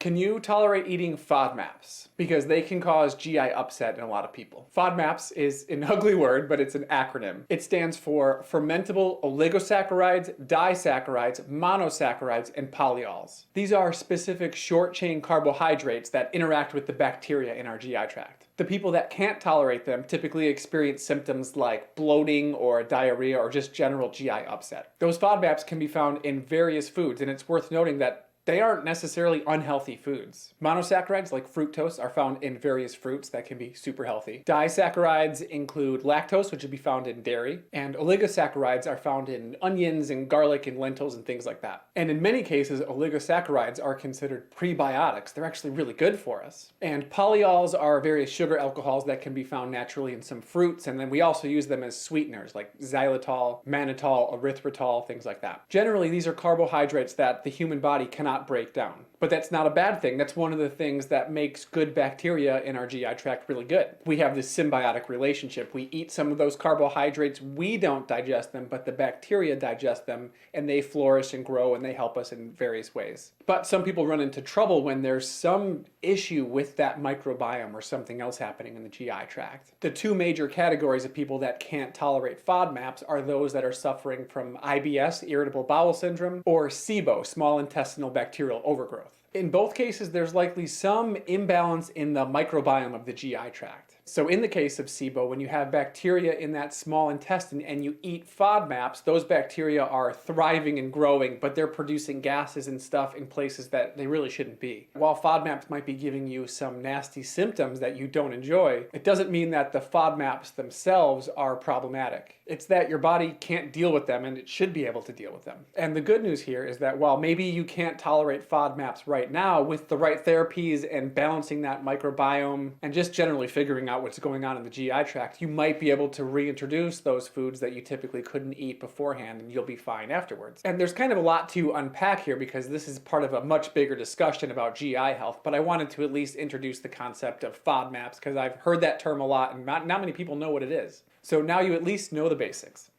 Can you tolerate eating FODMAPs? Because they can cause GI upset in a lot of people. FODMAPs is an ugly word, but it's an acronym. It stands for fermentable oligosaccharides, disaccharides, monosaccharides, and polyols. These are specific short-chain carbohydrates that interact with the bacteria in our GI tract. The people that can't tolerate them typically experience symptoms like bloating or diarrhea or just general GI upset. Those FODMAPs can be found in various foods, and it's worth noting that they aren't necessarily unhealthy foods. Monosaccharides like fructose are found in various fruits that can be super healthy. Disaccharides include lactose, which would be found in dairy, and oligosaccharides are found in onions and garlic and lentils and things like that. And in many cases, oligosaccharides are considered prebiotics. They're actually really good for us. And polyols are various sugar alcohols that can be found naturally in some fruits, and then we also use them as sweeteners like xylitol, mannitol, erythritol, things like that. Generally, these are carbohydrates that the human body cannot break down. But that's not a bad thing. That's one of the things that makes good bacteria in our GI tract really good. We have this symbiotic relationship. We eat some of those carbohydrates, we don't digest them, but the bacteria digest them, and they flourish and grow, and they help us in various ways. But some people run into trouble when there's some issue with that microbiome or something else happening in the GI tract. The two major categories of people that can't tolerate FODMAPs are those that are suffering from IBS, irritable bowel syndrome, or SIBO, small intestinal bacterial overgrowth. In both cases, there's likely some imbalance in the microbiome of the GI tract. So in the case of SIBO, when you have bacteria in that small intestine and you eat FODMAPs, those bacteria are thriving and growing, but they're producing gases and stuff in places that they really shouldn't be. While FODMAPs might be giving you some nasty symptoms that you don't enjoy, it doesn't mean that the FODMAPs themselves are problematic. It's that your body can't deal with them, and it should be able to deal with them. And the good news here is that while maybe you can't tolerate FODMAPs right now, with the right therapies and balancing that microbiome and just generally figuring out what's going on in the GI tract, you might be able to reintroduce those foods that you typically couldn't eat beforehand, and you'll be fine afterwards. And there's kind of a lot to unpack here because this is part of a much bigger discussion about GI health, but I wanted to at least introduce the concept of FODMAPs because I've heard that term a lot and not many people know what it is. So now you at least know the basics.